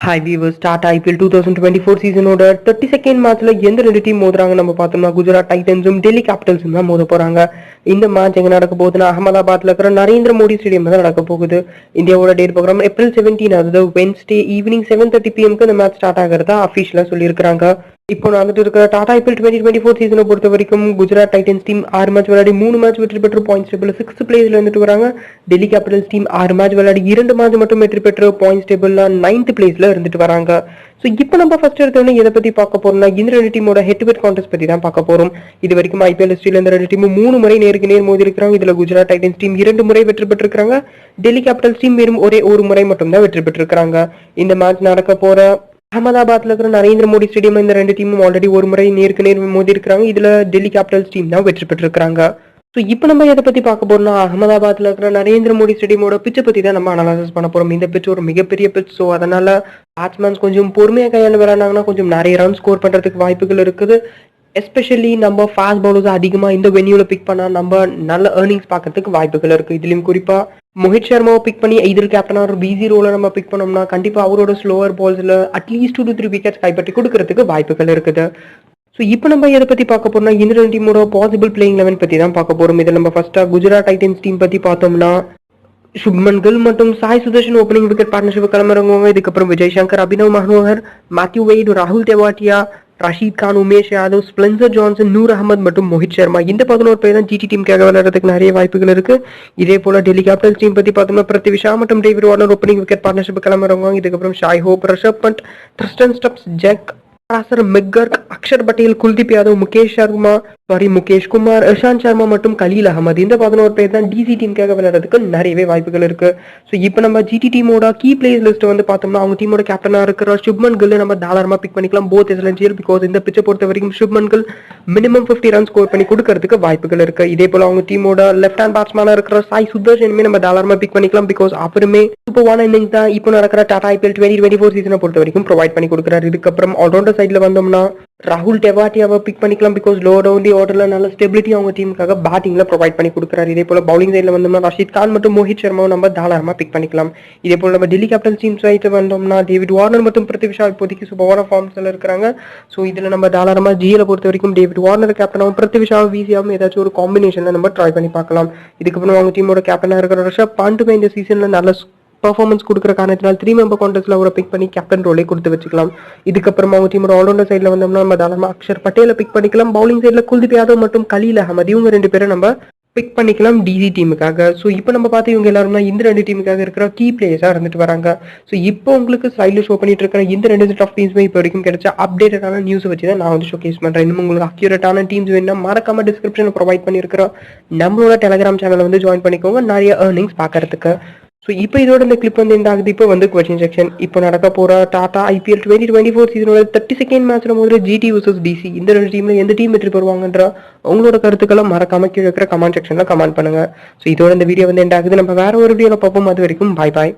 Hi viewers, Tata IPL 2024 சீசனோட 32nd மேட்ச்ல எந்த ரெண்டு டீம் மோதுறாங்க நம்ம பார்த்தோம்னா குஜராத் டைட்டன்ஸும் டெல்லி கேபிட்டல்ஸும் தான் மோத போறாங்க. இந்த மேட்ச் எங்க நடக்க போகுதுன்னா அகமதாபாத்ல இருக்கிற நரேந்திர மோடி ஸ்டேடியம் தான் நடக்க போகுது. இந்தியாவோட டேட் ப்ரோக்ராம் April 17, அதாவது வென்ஸ்டே ஈவினிங் 7:30 PM இந்த மேட்ச் ஸ்டார்ட் ஆகிறதா அபிஷியலா சொல்லியிருக்காங்க. இப்போ நடந்துட்டு இருக்கிற டாடா ஐபிஎல் 2024 சீசனை பொறுத்த வரைக்கும் குஜராத் டைட்டன்ஸ் டீம் 6 மேட்ச் விளையாடி 3 மேட்ச் வெற்றி பெற்று பாயிண்ட்ஸ் டேபிள் 6th பிளேஸ்ல இருந்துட்டு வராங்க. டெல்லி கேபிட்டல்ஸ் டீம் 6 மேட்ச் விளையாடி 2 மேட்ச் மட்டும் வெற்றி பெற்று பாயிண்ட்ஸ் டேபிள்ல 9th பிளேஸ்ல இருந்துட்டு வராங்க. ஸோ இப்போ நம்ம ஃபர்ஸ்ட் எடுத்தோடனே எதை பத்தி பார்க்க போறோம்னா இந்த ரெண்டு டீமோட ஹெட் டு ஹெட் கான்டெஸ்ட் பத்தி தான் பார்க்க போறோம். இது வரைக்கும் ஐபிஎல் ஹிஸ்டரியில இந்த ரெண்டு டீமும் 3 முறை நேருக்கு நேர் மோதி இருக்கிறாங்க. இதுல குஜராத் டைட்டன்ஸ் டீம் 2 முறை வெற்றி பெற்றிருக்காங்க. டெல்லி கேபிட்டல்ஸ் டீம் வெறும் ஒரே ஒரு முறை மட்டும் தான் வெற்றி பெற்றிருக்காங்க. இந்த மேட்ச் நடக்க போற அகமதாபாத்ல இருக்கிற நரேந்திர மோடி ஸ்டேடியம் இந்த ரெண்டு டீமும் ஆல்ரெடி ஒரு முறை நேருக்கு நேர் மோதி இருக்கிறாங்க. இதுல டெல்லி கேபிட்டல்ஸ் டீம் தான் வெற்றி பெற்றிருக்காங்க. ஸோ இப்போ நம்ம எதை பத்தி பார்க்க போறோம்னா அகமதாபாத்ல இருக்கிற நரேந்திர மோடி ஸ்டேடியமோட பிச்சை பத்தி தான் நம்ம அனாலிசிஸ் பண்ண போறோம். இந்த பிச் ஒரு மிகப்பெரிய பிச். ஸோ அதனால பேட்ஸ்மேன்ஸ் கொஞ்சம் பொறுமையாக கையாண்டு விளையாண்டாங்கன்னா கொஞ்சம் நிறைய ரன் ஸ்கோர் பண்றதுக்கு வாய்ப்புகள் இருக்குது. எஸ்பெஷலி நம்ம ஃபாஸ்ட் பவுலர்ஸ் அதிகமா இந்த வென்யூல பிக் பண்ணா நம்ம நல்ல ஏர்னிங்ஸ் பார்க்கறதுக்கு வாய்ப்புகள் இருக்கு. இதுலயும் குறிப்பா மோஹித் சர்மாவை பிக் பண்ணி எதிர் கேப்டனா ஒரு பிசி ரோல நம்ம பிக் பண்ணோம்னா கண்டிப்பா அவரோட ஸ்லோவர் பால்ஸ்ல அட்லீஸ்ட் 2 to 3 விக்கெட்ஸ் கைப்பற்றி கொடுக்கறதுக்கு வாய்ப்புகள் இருக்குது. ஸோ இப்போ நம்ம எதை பத்தி பார்க்க போறோம்னா இந்த ரெண்டு டீமோட பாசிபிள் பிளேயிங் 11 பத்தி தான் பார்க்க போறோம். இதில் நம்ம ஃபர்ஸ்டா குஜராத் டைட்டன்ஸ் டீம் பத்தி பார்த்தோம்னா சுப்மன் கில் மற்றும் Sai Sudharsan opening wicket partnership கிளம்புறவங்க. இதுக்கப்புறம் விஜய் சங்கர், அபினவ் மனோகர், மேத்யூ வெய்ட், ராகுல் தெவாட்டியா, ரஷீத் கான், உமேஷ் யாதவ், ஸ்பென்சர் ஜான்சன், நூர் அகமது மற்றும் மோஹித் சர்மா இந்த 11 பேர் தான் ஜிடி டீமுக்காக விளையாடுறதுக்கு நிறைய வாய்ப்புகள் இருக்கு. இதே போல டெல்லி கேபிட்டல்ஸ் டீம் பத்தி பார்த்தோம்னா பிருத்வி ஷா மற்றும் David Warner opening wicket partnership கிளம்புறவங்க. இதுக்கப்புறம் Shai Hope, Rishabh Pant, Tristan Stubbs, Jake McGurk, Axar Patel, Kuldeep Yadav, Mukesh Kumar, Ishant Sharma மற்றும் கலீல் அகமது இந்த 11 பேர் தான் டிசி டீமுக்காக விளையாடுறதுக்கு நிறையவே வாய்ப்புகள் இருக்கு. ஸோ இப்போ நம்ம ஜிடி டீமோட கீ பிளேயர்ஸ் லிஸ்ட் வந்து பார்த்தோம்னா அவங்க டீமோட கேப்டனா இருக்கிற சுப்மன் கில் நம்ம தாராளமா பிக் பண்ணிக்கலாம். போத் எசென்ஷியல் பிகாஸ் இந்த பிச்சை பொறுத்த வரைக்கும் Shubman Gill minimum 50 run score பண்ணி கொடுக்கறதுக்கு வாய்ப்புகள் இருக்கு. இதே போல அவங்க டீமோட லெஃப்ட் ஹேண்ட் பேட்ஸ்மேனா இருக்கிற சாய் சுதர்ஷனுமே நம்ம தாராளமா பிக் பண்ணிக்கலாம். பிகாஸ் அவருமே சூப்பர்வான இன்னிங்ஸ் தான் இப்போ நடக்கிற டாடா ஐபிஎல் 2024 சீசனை பொறுத்த வரைக்கும் ப்ரொவைட் பண்ணி கொடுக்குறாரு. இதுக்கப்புறம் ஆல்ரவுண்டர் சைட்ல வந்தோம்னா ராகுல் டெவாட்டியாவை பிக் பண்ணிக்கலாம். பிகாஸ் லோ டவுன் தி ஆர்டர்ல நல்ல ஸ்டெபிலிட்டி அவங்க டீமுக்காக பேட்டிங்ல ப்ரொவைட் பண்ணி கொடுக்குறாரு. இதே போல பவுலிங் சைட்ல வந்தோம்னா ரஷீத் கான் மற்றும் மோஹித் சர்மாவை நம்ம தாராளமா பிக் பண்ணிக்கலாம். இதே போல நம்ம டெல்லி கேபிட்டல்ஸ் டீம் சைட் வந்தோம்னா டேவிட் வார்னர் மற்றும் பிருத்வி ஷா இப்போதைக்கு சூப்பரான ஃபார்ம்ஸ்ல இருக்காங்க. ஸோ இதுல நம்ம தாராளமா ஜிஎல பொறுத்த வரைக்கும் டேவிட் வார்னர் கேப்டனாகவும் பிருத்வி ஷா விசியாவும் ஏதாச்சும் ஒரு காம்பினேஷன்ல நம்ம ட்ரை பண்ணி பார்க்கலாம். இதுக்கப்புறம் அவங்க டீமோட கேப்டனா இருக்கிற ரிஷப் பண்ட்டுமே இந்த சீசன்ல நல்ல பர்ஃபார்மன்ஸ் கொடுக்குற காரணத்தினால் 3 மெம்பர் கான்டெஸ்ட்ல அவரை பிக் பண்ணி கேப்டன் ரோலே கொடுத்து வச்சுக்கலாம். இதுக்கப்புறமா அவங்க டீமோட ஆல்ரவுண்டர் சைட்ல வந்தோம்னா நம்ம தாராளமா அக்ஷர் பட்டேலை பிக் பண்ணிக்கலாம். பவுலிங் சைட்ல குல்தீப் யாதவ் மற்றும் கலீல் அகமது இவங்க 2 பேரும் நம்ம பிக் பண்ணிக்கலாம் டிசி டீமுக்காக. ஸோ இப்போ நம்ம பார்த்து இவங்க எல்லாரும் இந்த 2 டீமுக்காக இருக்கிற கீ பிளேயர்ஸா இருந்துட்டு வராங்க. ஸோ இப்போ உங்களுக்கு ஸ்லைட்ல ஷோ பண்ணிட்டு இருக்கிற இந்த 2 செட் ஆஃப் டீம்ஸுமே இப்போ வரைக்கும் கிடைச்ச அப்டேட்டடான நியூஸ் வச்சு தான் நான் வந்து ஷோகேஸ் பண்றேன். இன்னும் உங்களுக்கு அக்யூரேட்டான டீம்ஸ் வேணும்னா மறக்காம டிஸ்கிரிப்ஷன்ல ப்ரொவைட் பண்ணியிருக்கிற நம்மளோட டெலிகிராம் சேனலை வந்து ஜாயின் பண்ணிக்கோங்க நிறைய ஏர்னிங்ஸ் பார்க்கறதுக்கு. ஸோ இப்போ இதோட இந்த கிளிப் வந்து இந்த ஆகுது. இப்போ வந்து கொஸ்டின் செக்ஷன். இப்போ நடக்க போற டாடா ஐபிஎல் 2024 சீசனோட 32nd மேட்ச்ல முதல்ல ஜிடி vs டிசி இந்த 2 டீம்ல எந்த டீம் வெற்றி பெறுவாங்கன்ற உங்களோட கருத்துக்களை மறக்காம கீழே இருக்கிற கமெண்ட் செக்ஷன்ல கமெண்ட் பண்ணுங்க. ஸோ இதோட இந்த வீடியோ வந்து எண்ட் ஆகுது. நம்ம வேற ஒரு வீடியோல பார்ப்போம். அது வரைக்கும் பாய் பாய்.